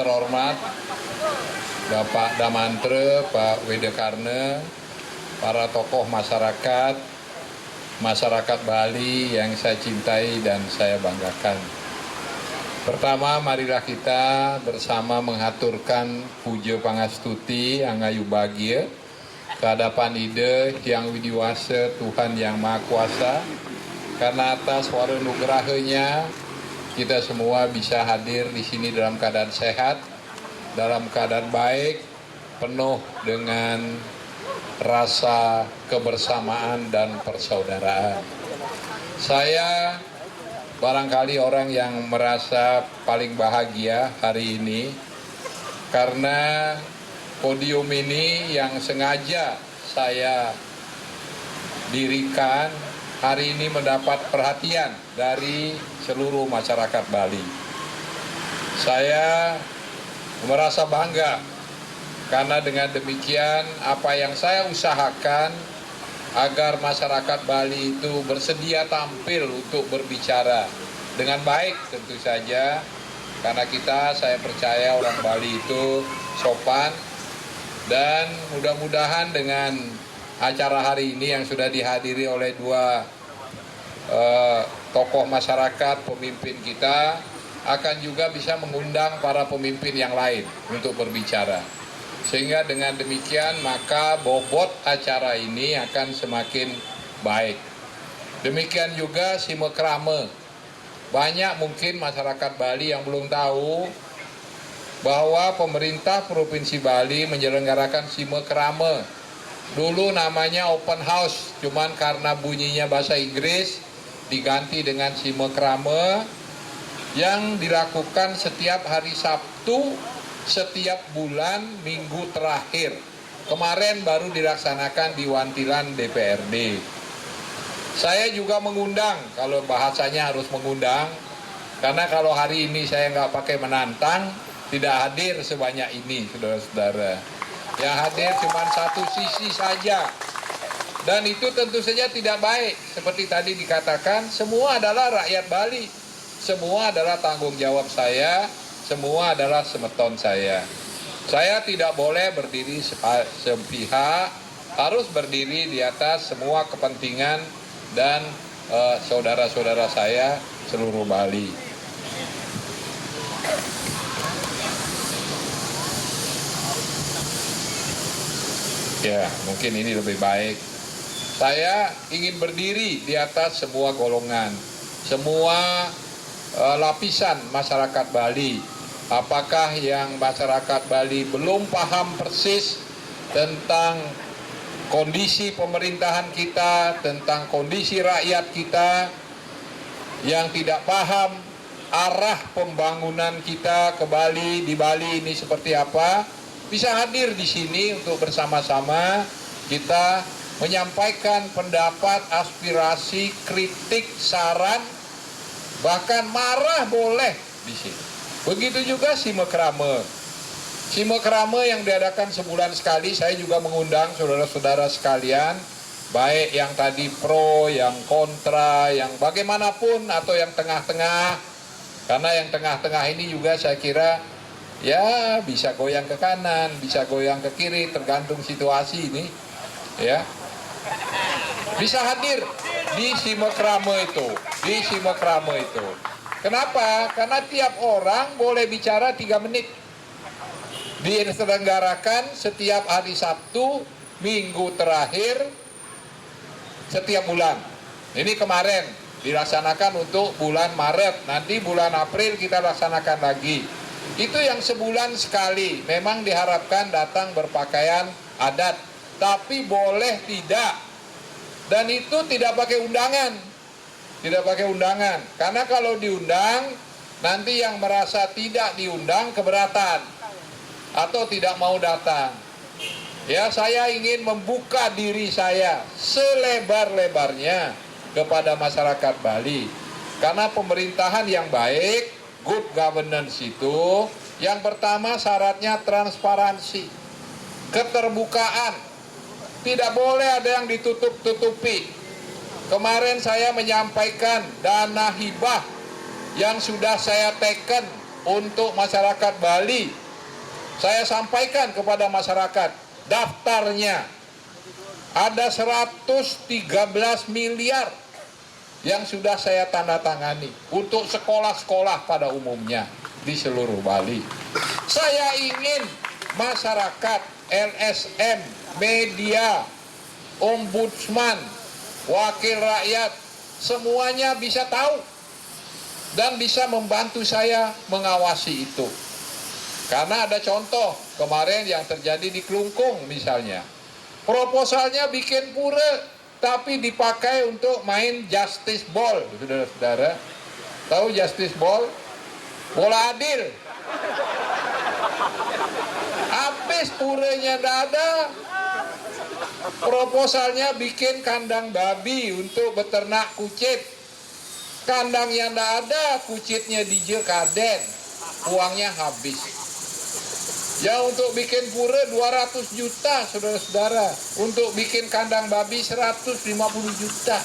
terhormat Bapak Damantre, Pak Wedekarne, para tokoh masyarakat Bali yang saya cintai dan saya banggakan. Pertama, marilah kita bersama menghaturkan puja pangastuti angayu bahagia kehadapan Ida Hyang Widiwasa Tuhan Yang Maha Kuasa, karena atas wara nugerahnya kita semua bisa hadir di sini dalam keadaan sehat, dalam keadaan baik, penuh dengan rasa kebersamaan dan persaudaraan. Saya barangkali orang yang merasa paling bahagia hari ini karena podium ini yang sengaja saya dirikan hari ini mendapat perhatian dari seluruh masyarakat Bali. Saya merasa bangga karena dengan demikian apa yang saya usahakan agar masyarakat Bali itu bersedia tampil untuk berbicara dengan baik tentu saja, karena saya percaya orang Bali itu sopan, dan mudah-mudahan dengan acara hari ini yang sudah dihadiri oleh dua tokoh masyarakat, pemimpin kita, akan juga bisa mengundang para pemimpin yang lain untuk berbicara. Sehingga dengan demikian maka bobot acara ini akan semakin baik. Demikian juga Simekrame. Banyak mungkin masyarakat Bali yang belum tahu bahwa pemerintah Provinsi Bali menyelenggarakan Simekrame. Dulu namanya open house, cuman karena bunyinya bahasa Inggris diganti dengan Simekrame, yang dilakukan setiap hari Sabtu setiap bulan minggu terakhir. Kemarin baru dilaksanakan di Wantilan DPRD. Saya juga mengundang, kalau bahasanya harus mengundang, karena kalau hari ini saya nggak pakai menantang, tidak hadir sebanyak ini, saudara-saudara. Yang hadir cuma satu sisi saja. Dan itu tentu saja tidak baik. Seperti tadi dikatakan, semua adalah rakyat Bali. Semua adalah tanggung jawab saya. Semua adalah semeton saya. Saya tidak boleh berdiri sepihak, harus berdiri di atas semua kepentingan dan saudara-saudara saya seluruh Bali. Ya, mungkin ini lebih baik. Saya ingin berdiri di atas semua golongan, semua lapisan masyarakat Bali. Apakah yang masyarakat Bali belum paham persis tentang kondisi pemerintahan kita, tentang kondisi rakyat kita, yang tidak paham arah pembangunan kita ke Bali, di Bali ini seperti apa, bisa hadir di sini untuk bersama-sama kita menyampaikan pendapat, aspirasi, kritik, saran, bahkan marah boleh di sini. Begitu juga Simekrame. Simekrame yang diadakan sebulan sekali, saya juga mengundang saudara-saudara sekalian, baik yang tadi pro, yang kontra, yang bagaimanapun, atau yang tengah-tengah. Karena yang tengah-tengah ini juga saya kira ya bisa goyang ke kanan, bisa goyang ke kiri, tergantung situasi ini. Ya, bisa hadir di Simekrame itu, Kenapa? Karena tiap orang boleh bicara 3 menit. Diselenggarakan setiap hari Sabtu, minggu terakhir, setiap bulan. Ini kemarin dilaksanakan untuk bulan Maret. Nanti bulan April kita laksanakan lagi. Itu yang sebulan sekali. Memang diharapkan datang berpakaian adat. Tapi boleh tidak. Dan itu tidak pakai undangan. Karena kalau diundang, nanti yang merasa tidak diundang keberatan atau tidak mau datang. Ya, saya ingin membuka diri saya selebar-lebarnya kepada masyarakat Bali. Karena pemerintahan yang baik, good governance itu, yang pertama syaratnya transparansi, keterbukaan. Tidak boleh ada yang ditutup-tutupi. Kemarin saya menyampaikan dana hibah yang sudah saya teken untuk masyarakat Bali. Saya sampaikan kepada masyarakat, daftarnya ada 113 miliar yang sudah saya tanda tangani untuk sekolah-sekolah pada umumnya di seluruh Bali. Saya ingin masyarakat, LSM, media, ombudsman, wakil rakyat, semuanya bisa tahu dan bisa membantu saya mengawasi itu. Karena ada contoh kemarin yang terjadi di Klungkung misalnya. Proposalnya bikin pura, tapi dipakai untuk main justice ball, saudara-saudara. Tahu justice ball? Bola adil. Habis puranya tidak ada, proposalnya bikin kandang babi untuk beternak kucit. Kandang yang tidak ada, kucitnya dijekaden, uangnya habis. Ya untuk bikin pura 200 juta saudara-saudara, untuk bikin kandang babi 150 juta.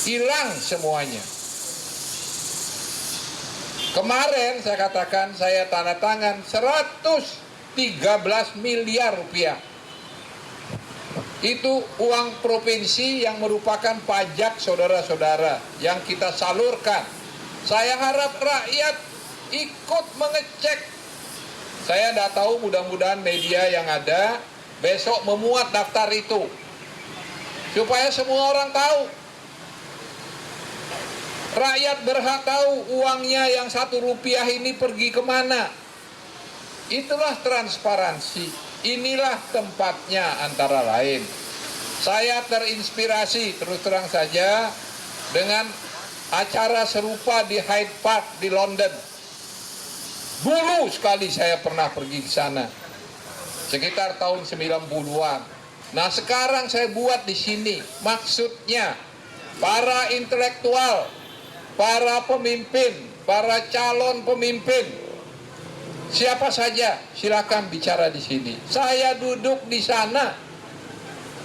Hilang semuanya. Kemarin saya katakan saya tanda tangan 113 miliar rupiah. Itu uang provinsi yang merupakan pajak saudara-saudara yang kita salurkan. Saya harap rakyat ikut mengecek. Saya tidak tahu, mudah-mudahan media yang ada besok memuat daftar itu. Supaya semua orang tahu. Rakyat berhak tahu uangnya yang 1 rupiah ini pergi kemana. Itulah transparansi. Inilah tempatnya antara lain. Saya terinspirasi terus terang saja dengan acara serupa di Hyde Park di London. Dulu sekali saya pernah pergi ke sana, sekitar tahun 90-an. Nah sekarang saya buat di sini, maksudnya para intelektual, para pemimpin, para calon pemimpin, siapa saja silakan bicara di sini. Saya duduk di sana.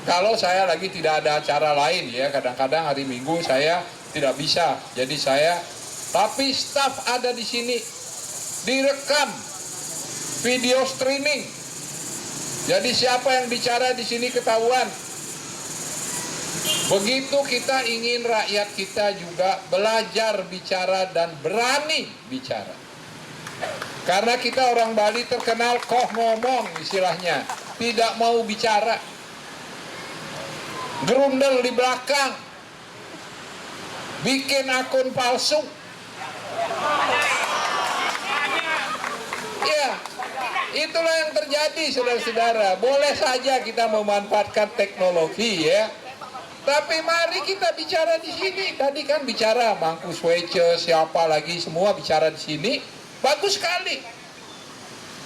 Kalau saya lagi tidak ada acara lain ya, kadang-kadang hari Minggu saya tidak bisa, jadi tapi staf ada di sini. Direkam video streaming. Jadi siapa yang bicara di sini ketahuan. Begitu kita ingin rakyat kita juga belajar bicara dan berani bicara. Karena kita orang Bali terkenal koh ngomong istilahnya, tidak mau bicara. Gerundel di belakang. Bikin akun palsu. Ya, itulah yang terjadi saudara-saudara. Boleh saja kita memanfaatkan teknologi ya. Tapi mari kita bicara di sini. Tadi kan bicara Mangku Swece, siapa lagi semua bicara di sini. Bagus sekali.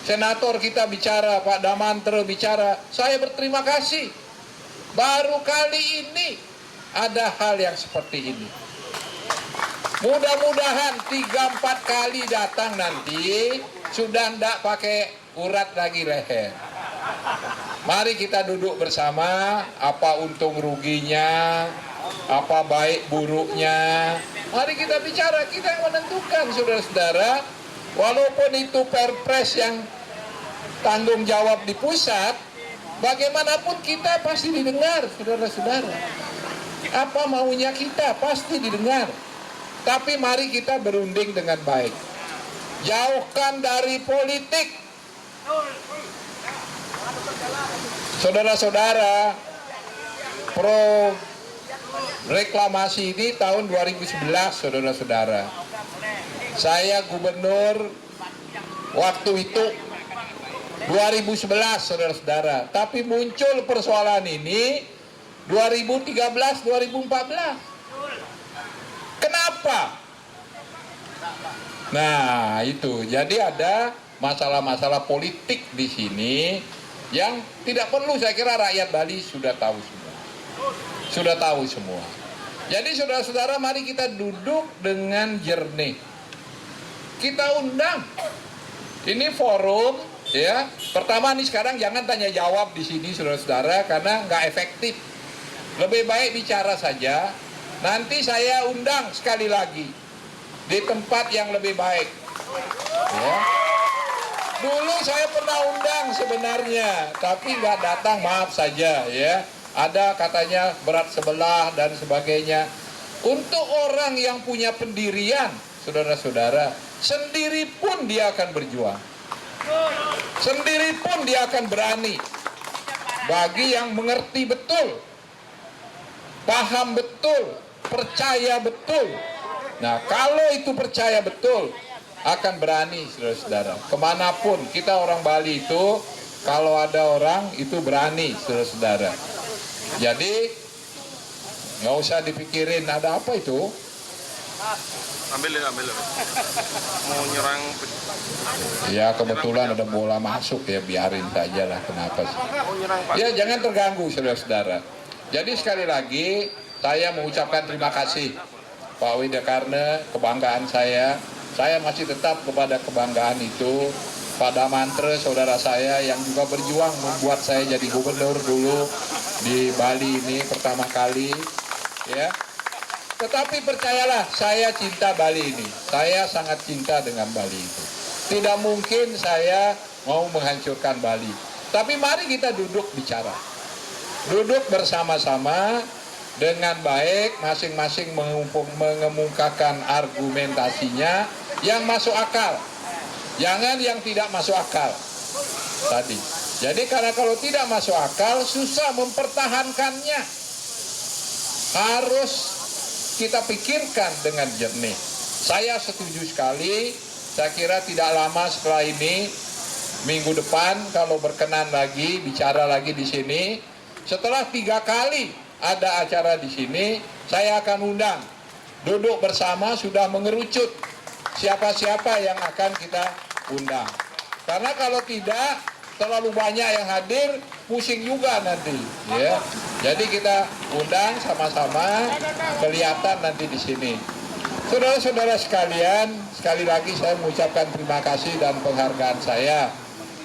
Senator kita bicara, Pak Damantre bicara. Saya berterima kasih. Baru kali ini ada hal yang seperti ini. Mudah-mudahan 3-4 kali datang nanti sudah tidak pakai urat lagi leher. Mari kita duduk bersama, apa untung ruginya, apa baik buruknya. Mari kita bicara, kita yang menentukan saudara-saudara. Walaupun itu perpres yang tanggung jawab di pusat, bagaimanapun kita pasti didengar saudara-saudara. Apa maunya kita pasti didengar. Tapi mari kita berunding dengan baik. Jauhkan dari politik. Saudara-saudara, pro reklamasi ini tahun 2011, saudara-saudara. Saya gubernur waktu itu 2011, saudara-saudara. Tapi muncul persoalan ini 2013-2014. Kenapa? Nah, itu. Jadi ada masalah-masalah politik di sini yang tidak perlu, saya kira rakyat Bali sudah tahu semua. Sudah tahu semua. Jadi saudara-saudara, mari kita duduk dengan jernih. Kita undang. Ini forum ya. Pertama nih sekarang jangan tanya jawab di sini saudara-saudara karena nggak efektif. Lebih baik bicara saja. Nanti saya undang sekali lagi di tempat yang lebih baik. Ya. Dulu saya pernah undang sebenarnya, tapi nggak datang, maaf saja ya. Ada katanya berat sebelah dan sebagainya. Untuk orang yang punya pendirian, saudara-saudara, sendiri pun dia akan berjuang. Sendiri pun dia akan berani. Bagi yang mengerti betul, paham betul, percaya betul. Nah, kalau itu percaya betul, akan berani, saudara-saudara. Kemanapun, kita orang Bali itu, kalau ada orang itu berani, saudara-saudara. Jadi, nggak usah dipikirin ada apa itu. Ambil. Mau nyerang. Ya, kebetulan ada bola masuk ya, biarin saja lah, kenapa sih. Ya, jangan terganggu, saudara-saudara. Jadi sekali lagi, saya mengucapkan terima kasih Pak Widekarna, kebanggaan saya masih tetap kepada kebanggaan itu, pada Mantre saudara saya yang juga berjuang membuat saya jadi gubernur dulu di Bali ini pertama kali, ya. Tetapi percayalah, saya cinta Bali ini, saya sangat cinta dengan Bali itu. Tidak mungkin saya mau menghancurkan Bali, tapi mari kita duduk bicara, duduk bersama-sama dengan baik, masing-masing mengemukakan argumentasinya yang masuk akal, jangan yang tidak masuk akal tadi. Jadi karena kalau tidak masuk akal, susah mempertahankannya. Harus kita pikirkan dengan jernih. Saya setuju sekali, saya kira tidak lama setelah ini, minggu depan kalau berkenan lagi, bicara lagi di sini, setelah 3 kali ada acara di sini, saya akan undang, duduk bersama, sudah mengerucut siapa-siapa yang akan kita undang. Karena kalau tidak, terlalu banyak yang hadir, pusing juga nanti, ya. Jadi kita undang sama-sama, kelihatan nanti di sini. Saudara-saudara sekalian, sekali lagi saya mengucapkan terima kasih dan penghargaan saya.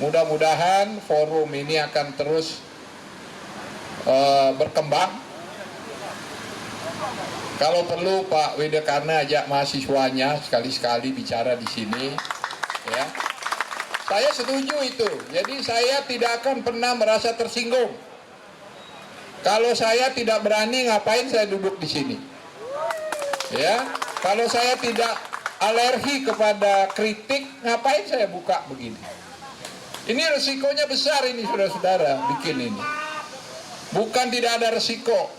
Mudah-mudahan forum ini akan terus berkembang. Kalau perlu Pak Widekarna ajak mahasiswanya sekali-sekali bicara di sini, ya. Saya setuju itu. Jadi saya tidak akan pernah merasa tersinggung. Kalau saya tidak berani, ngapain saya duduk di sini? Ya, kalau saya tidak alergi kepada kritik, ngapain saya buka begini? Ini resikonya besar ini, saudara-saudara, bikin ini. Bukan tidak ada resiko.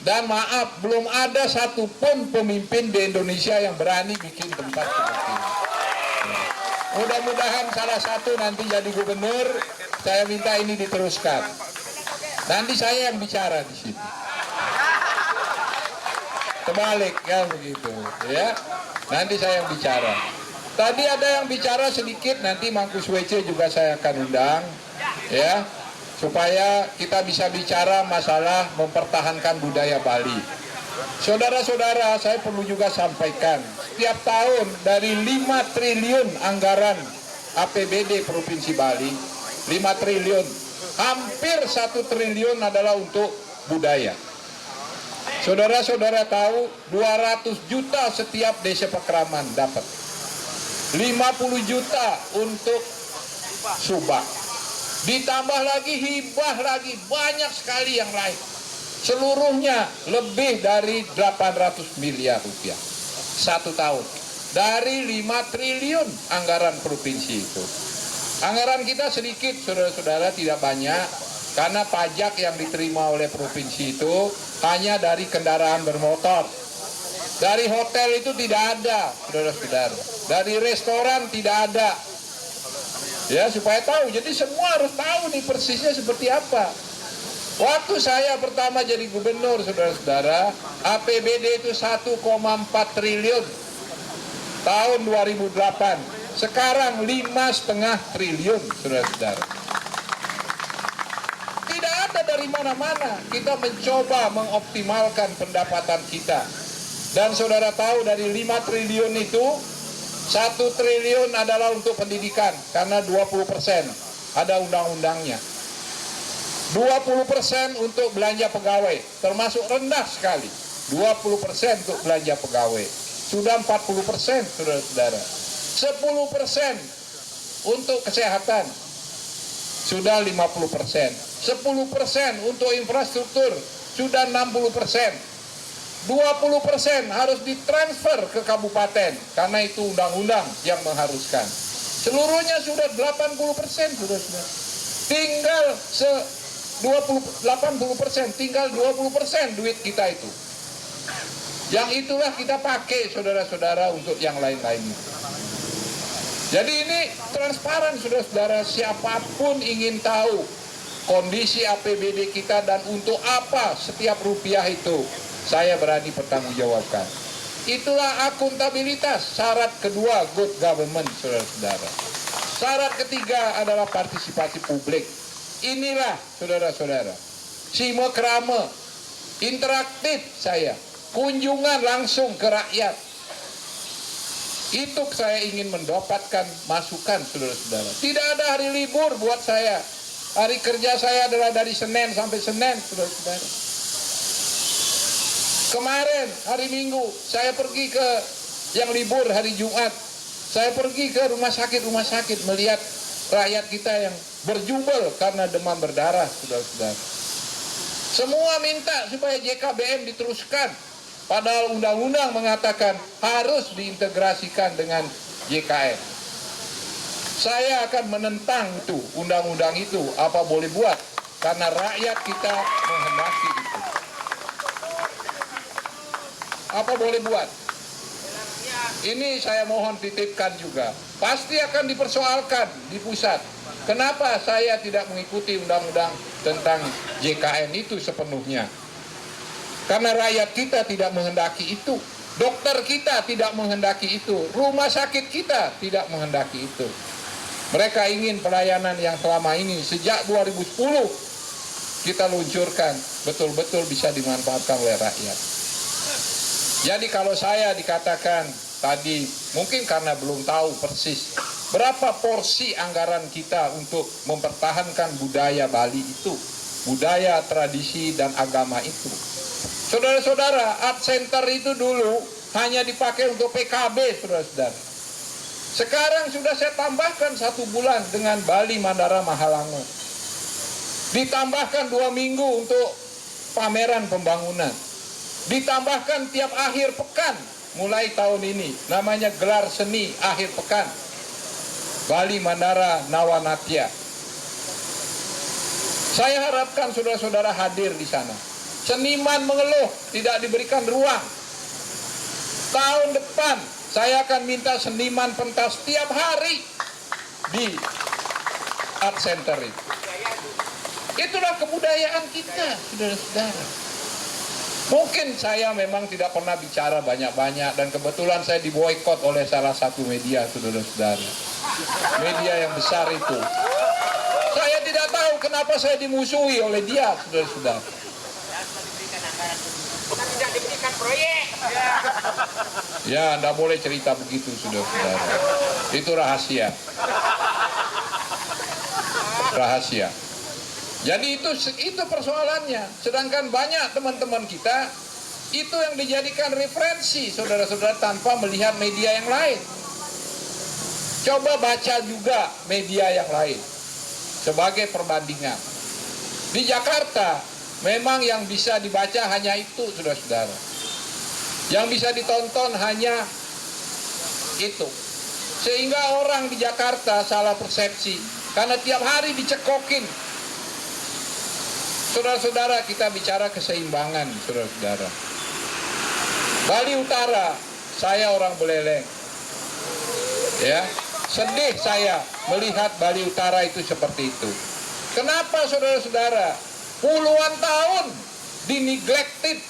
Dan maaf, belum ada satupun pemimpin di Indonesia yang berani bikin tempat seperti ini. Mudah-mudahan salah satu nanti jadi gubernur, saya minta ini diteruskan. Nanti saya yang bicara di sini. Kebalik ya begitu, ya. Nanti saya yang bicara. Tadi ada yang bicara sedikit, nanti Mangkus WC juga saya akan undang, ya. Supaya kita bisa bicara masalah mempertahankan budaya Bali. Saudara-saudara, saya perlu juga sampaikan, setiap tahun dari 5 triliun anggaran APBD Provinsi Bali, 5 triliun, hampir 1 triliun adalah untuk budaya. Saudara-saudara tahu 200 juta setiap desa Pakraman dapat, 50 juta untuk Subak. Ditambah lagi hibah lagi, banyak sekali yang lain. Seluruhnya lebih dari 800 miliar rupiah. 1 tahun. Dari 5 triliun anggaran provinsi itu. Anggaran kita sedikit, saudara-saudara, tidak banyak. Karena pajak yang diterima oleh provinsi itu hanya dari kendaraan bermotor. Dari hotel itu tidak ada, saudara-saudara. Dari restoran tidak ada. Ya, supaya tahu. Jadi semua harus tahu nih persisnya seperti apa. Waktu saya pertama jadi gubernur, saudara-saudara, APBD itu 1,4 triliun tahun 2008. Sekarang 5,5 triliun, saudara-saudara. Tidak ada dari mana-mana. Kita mencoba mengoptimalkan pendapatan kita. Dan saudara tahu dari 5 triliun itu, 1 triliun adalah untuk pendidikan, karena 20% ada undang-undangnya. 20% untuk belanja pegawai, termasuk rendah sekali. 20% untuk belanja pegawai. Sudah 40%, saudara-saudara. 10% untuk kesehatan, sudah 50%. 10% untuk infrastruktur, sudah 60%. 20% harus ditransfer ke kabupaten, karena itu undang-undang yang mengharuskan. Seluruhnya sudah 80%, sudah. Tinggal 80%, tinggal 20% duit kita itu. Yang itulah kita pakai, saudara-saudara, untuk yang lain-lainnya. Jadi ini transparan, saudara-saudara. Siapapun ingin tahu kondisi APBD kita dan untuk apa setiap rupiah itu, saya berani pertanggungjawabkan. Itulah akuntabilitas. Syarat kedua good government, saudara-saudara. Syarat ketiga adalah partisipasi publik. Inilah, saudara-saudara, simekrame, interaktif saya, kunjungan langsung ke rakyat. Itu saya ingin mendapatkan masukan, saudara-saudara. Tidak ada hari libur buat saya. Hari kerja saya adalah dari Senin sampai Senin, saudara-saudara. Kemarin hari Minggu saya pergi ke yang libur hari Jumat. Saya pergi ke rumah sakit melihat rakyat kita yang berjubel karena demam berdarah, saudara-saudara. Semua minta supaya JKBM diteruskan. Padahal undang-undang mengatakan harus diintegrasikan dengan JKN. Saya akan menentang itu, undang-undang itu, apa boleh buat. Karena rakyat kita menghendaki itu. Apa boleh buat. Ini saya mohon titipkan juga. Pasti akan dipersoalkan di pusat. Kenapa saya tidak mengikuti undang-undang tentang JKN itu sepenuhnya? Karena rakyat kita tidak menghendaki itu. Dokter kita tidak menghendaki itu. Rumah sakit kita tidak menghendaki itu. Mereka ingin pelayanan yang selama ini sejak 2010 kita luncurkan betul-betul bisa dimanfaatkan oleh rakyat. Jadi kalau saya dikatakan tadi, mungkin karena belum tahu persis berapa porsi anggaran kita untuk mempertahankan budaya Bali itu, budaya, tradisi, dan agama itu. Saudara-saudara, art center itu dulu hanya dipakai untuk PKB, saudara-saudara. Sekarang sudah saya tambahkan 1 bulan dengan Bali Mandara Mahalango. Ditambahkan 2 minggu untuk pameran pembangunan. Ditambahkan tiap akhir pekan mulai tahun ini, namanya gelar seni akhir pekan. Bali Mandara Nawanatya. Saya harapkan saudara-saudara hadir di sana. Seniman mengeluh tidak diberikan ruang. Tahun depan saya akan minta seniman pentas setiap hari di art center itu. Itulah kebudayaan kita, saudara-saudara. Mungkin saya memang tidak pernah bicara banyak-banyak dan kebetulan saya diboikot oleh salah satu media, saudara-saudara. Media yang besar itu. Saya tidak tahu kenapa saya dimusuhi oleh dia, saudara-saudara. Tidak diberikan proyek. Ya, tidak boleh cerita begitu, saudara-saudara. Itu rahasia. Rahasia. Jadi itu persoalannya. Sedangkan banyak teman-teman kita itu yang dijadikan referensi, saudara-saudara, tanpa melihat media yang lain. Coba baca juga media yang lain sebagai perbandingan. Di Jakarta memang yang bisa dibaca hanya itu, saudara-saudara. Yang bisa ditonton hanya itu. Sehingga orang di Jakarta salah persepsi karena tiap hari dicekokin. Saudara-saudara, kita bicara keseimbangan, saudara-saudara. Bali Utara, saya orang Beleleng. Ya, sedih saya melihat Bali Utara itu seperti itu. Kenapa, saudara-saudara? Puluhan tahun dineglected.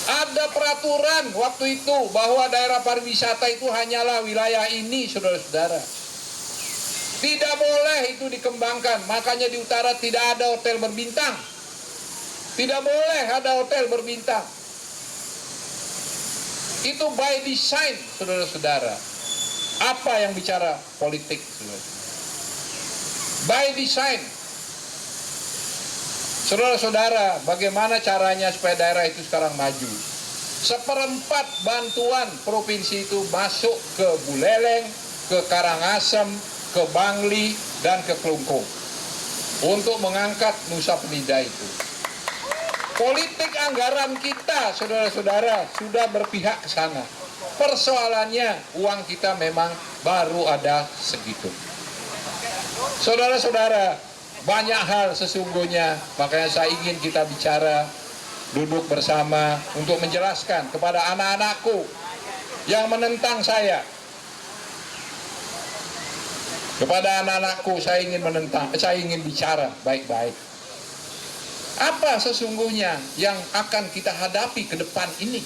Ada peraturan waktu itu bahwa daerah pariwisata itu hanyalah wilayah ini, saudara-saudara. Tidak boleh itu dikembangkan, makanya di utara tidak ada hotel berbintang. Tidak boleh ada hotel berbintang. Itu by design, saudara-saudara. Apa yang bicara politik, saudara-saudara? By design. Saudara-saudara, bagaimana caranya supaya daerah itu sekarang maju? seperempat bantuan provinsi itu masuk ke Buleleng, ke Karangasem, ke Bangli, dan ke Klungkung untuk mengangkat Nusa Penida itu. Politik anggaran kita, saudara-saudara, sudah berpihak ke sana. Persoalannya, uang kita memang baru ada segitu. Saudara-saudara, banyak hal sesungguhnya, makanya saya ingin kita bicara, duduk bersama untuk menjelaskan kepada anak-anakku yang menentang saya. Kepada anak-anakku saya ingin bicara baik-baik. Apa sesungguhnya yang akan kita hadapi ke depan ini?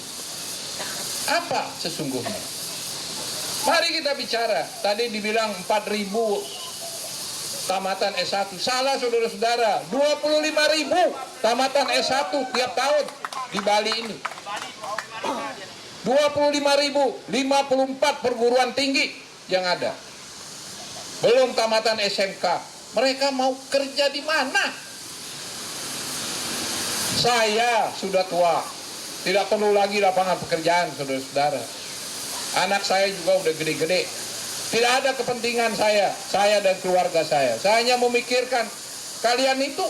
Apa sesungguhnya? Mari kita bicara. Tadi dibilang 4.000 tamatan S1. Salah, saudara-saudara. 25.000 tamatan S1 tiap tahun di Bali ini. 25.000, 54 perguruan tinggi yang ada. Belum tamatan SMK. Mereka mau kerja di mana? Saya sudah tua. Tidak perlu lagi lapangan pekerjaan, saudara-saudara. Anak saya juga udah gede-gede. Tidak ada kepentingan saya dan keluarga saya. Saya hanya memikirkan kalian itu.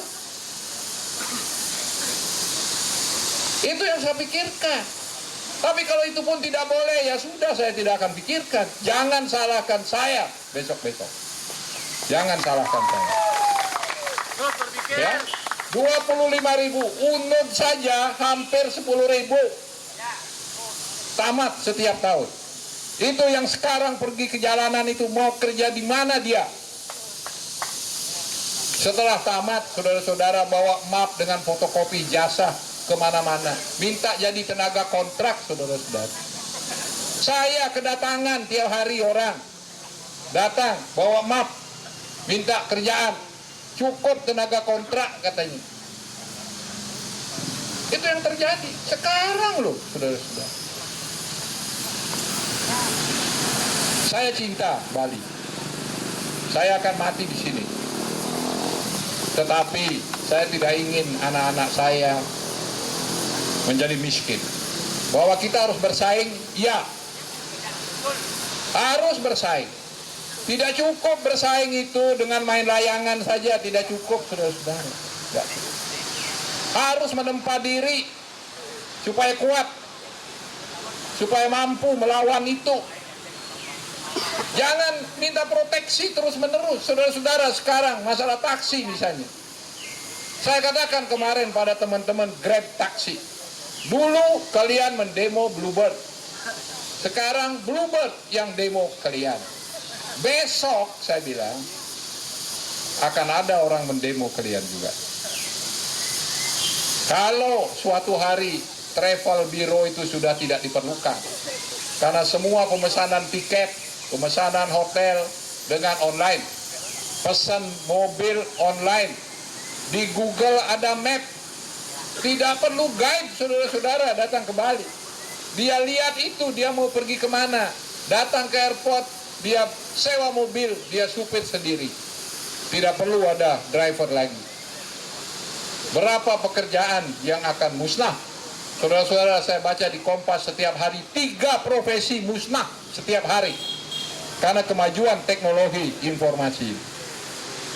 Itu yang saya pikirkan. Tapi kalau itu pun tidak boleh, ya sudah, saya tidak akan pikirkan. Jangan salahkan saya besok-besok. Jangan salahkan saya. Ya, 25.000, UNUD saja hampir 10.000 tamat setiap tahun. Itu yang sekarang pergi ke jalanan itu mau kerja di mana dia? Setelah tamat, saudara-saudara bawa map dengan fotokopi jasa kemana-mana. Minta jadi tenaga kontrak, saudara-saudara. Saya kedatangan tiap hari orang. Datang, bawa map. Minta kerjaan. Cukup tenaga kontrak katanya. Itu yang terjadi. Sekarang loh, saudara-saudara. Saya cinta Bali. Saya akan mati di sini. Tetapi saya tidak ingin anak-anak saya menjadi miskin. Bahwa kita harus bersaing, ya. Harus bersaing. Tidak cukup bersaing itu dengan main layangan saja, tidak cukup, saudara-saudara. Ya. Harus menempa diri supaya kuat, supaya mampu melawan itu. Jangan minta proteksi terus-menerus, saudara-saudara. Sekarang masalah taksi misalnya. Saya katakan kemarin pada teman-teman Grab taksi. Dulu kalian mendemo Bluebird. Sekarang Bluebird yang demo kalian. Besok saya bilang akan ada orang mendemo kalian juga. Kalau suatu hari travel bureau itu sudah tidak diperlukan. Karena semua pemesanan tiket, pemesanan hotel dengan online, pesan mobil online, di Google ada map, tidak perlu guide, saudara-saudara datang ke Bali. Dia lihat itu, dia mau pergi kemana, datang ke airport, dia sewa mobil, dia supir sendiri, tidak perlu ada driver lagi. Berapa pekerjaan yang akan musnah? Saudara-saudara, saya baca di Kompas setiap hari 3 profesi musnah setiap hari. Karena kemajuan teknologi informasi.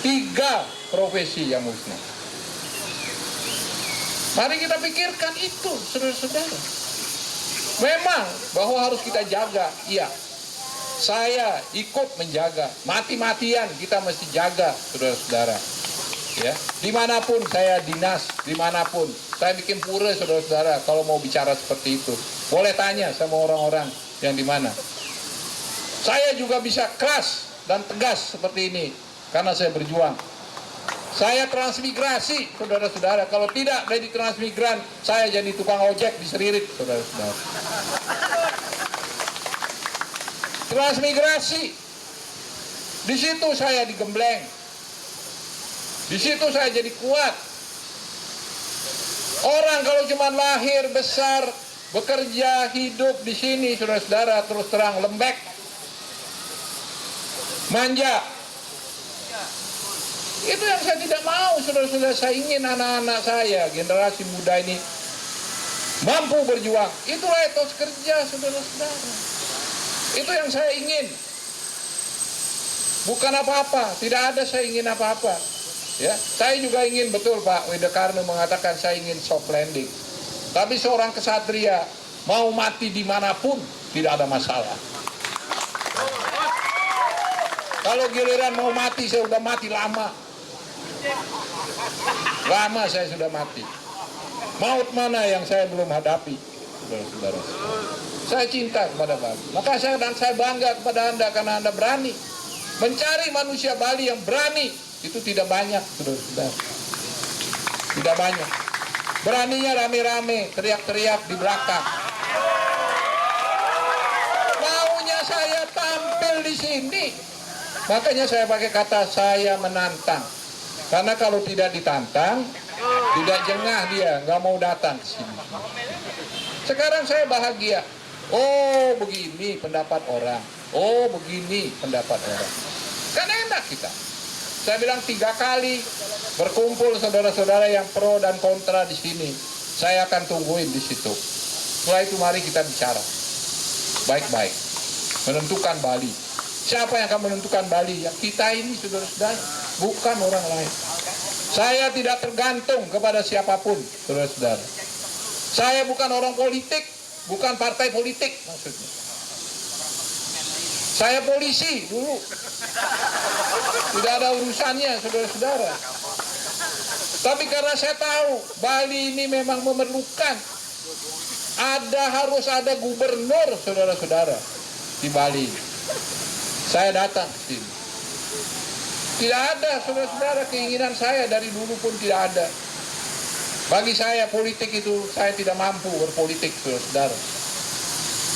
3 profesi yang musnah. Mari kita pikirkan itu, saudara-saudara. Memang bahwa harus kita jaga, iya. Saya ikut menjaga, mati-matian kita mesti jaga, saudara-saudara. Ya, dimanapun saya dinas, dimanapun saya bikin pura, saudara-saudara. Kalau mau bicara seperti itu, boleh tanya sama orang-orang yang di mana. Saya juga bisa keras dan tegas seperti ini karena saya berjuang. Saya transmigrasi, saudara-saudara. Kalau tidak dari transmigran, saya jadi tukang ojek di Seririt, saudara-saudara. Transmigrasi, di situ saya digembleng. Di situ saya jadi kuat. Orang kalau cuma lahir, besar, bekerja, hidup di sini, saudara-saudara, terus terang lembek, manja. Itu yang saya tidak mau, saudara-saudara. Saya ingin anak-anak saya, generasi muda ini, mampu berjuang. Itulah etos kerja, saudara-saudara. Itu yang saya ingin. Bukan apa-apa, tidak ada saya ingin apa-apa. Ya, saya juga ingin, betul Pak Widekarno mengatakan saya ingin soft landing. Tapi seorang kesatria mau mati dimanapun tidak ada masalah. Kalau giliran mau mati, saya sudah mati lama. Lama saya sudah mati. Maut mana yang saya belum hadapi, saudara-saudara. Saya cinta kepada Bali. Maka saya bangga kepada Anda karena Anda berani. Mencari manusia Bali yang berani itu tidak banyak, saudara-saudara. Tidak banyak. Beraninya rame-rame, teriak-teriak di belakang. Maunya saya tampil di sini. Makanya saya pakai kata saya menantang. Karena kalau tidak ditantang, tidak jengah dia, nggak mau datang ke sini. Sekarang saya bahagia. Oh begini pendapat orang. Oh begini pendapat orang. Kan enak kita. Saya bilang 3 kali berkumpul saudara-saudara yang pro dan kontra di sini. Saya akan tungguin di situ. Setelah itu mari kita bicara baik-baik. Menentukan Bali. Siapa yang akan menentukan Bali? Ya kita ini saudara-saudara, bukan orang lain. Saya tidak tergantung kepada siapapun, saudara-saudara. Saya bukan orang politik, bukan partai politik maksudnya. Saya polisi dulu. Tidak ada urusannya, saudara-saudara. Tapi karena saya tahu Bali ini memang memerlukan, harus ada gubernur, saudara-saudara, di Bali. Saya datang ke sini. Tidak ada, saudara-saudara, keinginan saya dari dulu pun tidak ada. Bagi saya politik itu, saya tidak mampu berpolitik, saudara-saudara.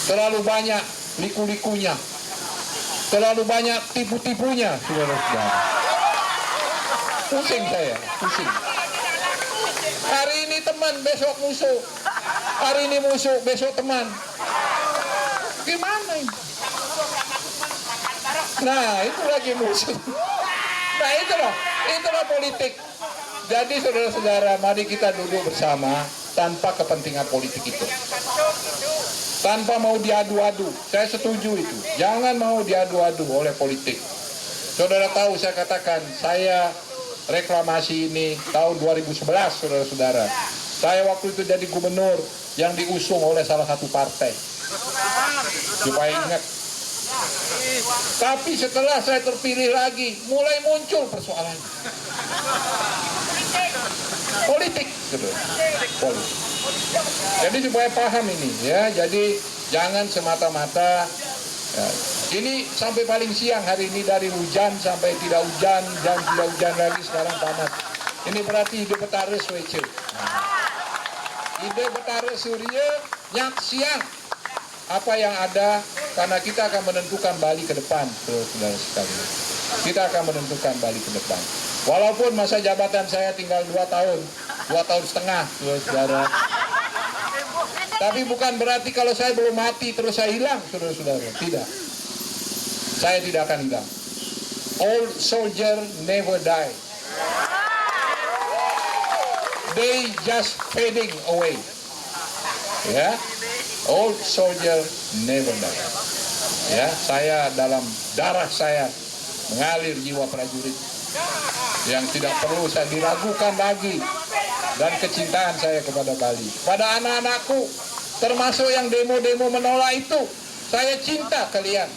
Terlalu banyak liku-likunya. Terlalu banyak tipu-tipunya, saudara-saudara. Pusing saya, pusing. Hari ini teman, besok musuh. Hari ini musuh, besok teman. Gimana ini? Nah, itu lagi musuh. Nah, itulah politik. Jadi saudara-saudara, mari kita duduk bersama tanpa kepentingan politik itu. Tanpa mau diadu-adu, saya setuju itu. Jangan mau diadu-adu oleh politik. Saudara tahu saya katakan, saya reklamasi ini tahun 2011, saudara-saudara. Saya waktu itu jadi gubernur yang diusung oleh salah satu partai. Supaya ingat. Tapi setelah saya terpilih lagi, mulai muncul persoalan. Politik, saudara. Politik. Jadi supaya paham ini ya, jadi jangan semata-mata ya, ini sampai paling siang hari ini dari hujan sampai tidak hujan dan tidak hujan lagi sekarang panas. Ini berarti ide betara swece. Ide betara surya nyak siang apa yang ada karena kita akan menentukan Bali ke depan, saudara sekalian. Kita akan menentukan Bali ke depan. Walaupun masa jabatan saya tinggal 2 tahun, 2 tahun setengah, saudara. Tapi bukan berarti kalau saya belum mati terus saya hilang, saudara-saudara. Tidak. Saya tidak akan hilang. Old soldier never die. They just fading away. Ya, old soldier never die. Ya, saya dalam darah saya mengalir jiwa prajurit yang tidak perlu saya diragukan lagi, dan kecintaan saya kepada Bali, pada anak-anakku, termasuk yang demo-demo menolak itu, saya cinta kalian.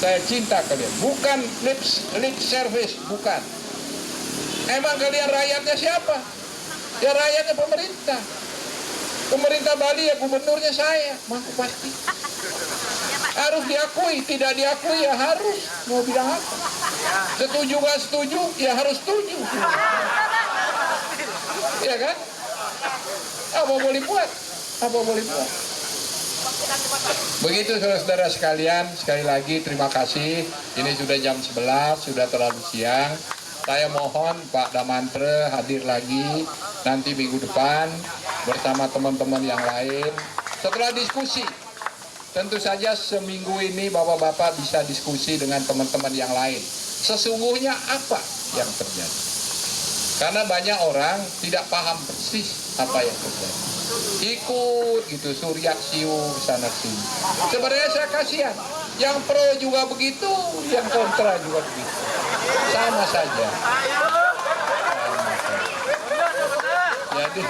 Saya cinta kalian, bukan lip service, bukan. Emang kalian rakyatnya siapa? Ya rakyatnya pemerintah. Pemerintah Bali ya gubernurnya saya, mampu pasti. Harus diakui, tidak diakui ya harus. Mau bilang apa? Setuju gak setuju, ya harus setuju. Ya kan? Apa boleh buat? Apa boleh buat? Begitu saudara-saudara sekalian, sekali lagi terima kasih. Ini sudah jam 11, sudah terlalu siang. Saya mohon Pak Damantre hadir lagi nanti minggu depan bersama teman-teman yang lain. Setelah diskusi, tentu saja seminggu ini bapak-bapak bisa diskusi dengan teman-teman yang lain. Sesungguhnya apa yang terjadi? Karena banyak orang tidak paham persis apa yang terjadi. ikut gitu suryak siu sana sini. Sebenarnya saya kasihan, yang pro juga begitu, yang kontra juga begitu, sama saja. Jadi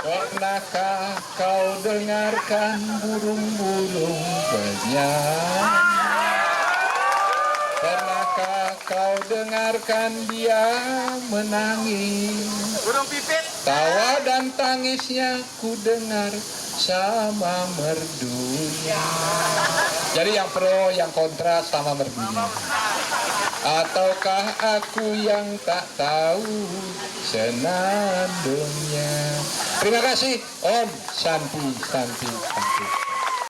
pernahkah kau dengarkan burung-burung bernyanyi? Pernahkah kau dengarkan dia menangis? Burung pipit. Tawa dan tangisnya ku dengar sama merdunya. Jadi yang pro, yang kontra sama merdunya. Ataukah aku yang tak tahu senandungnya? Terima kasih. Om Santi, Santi, Santi.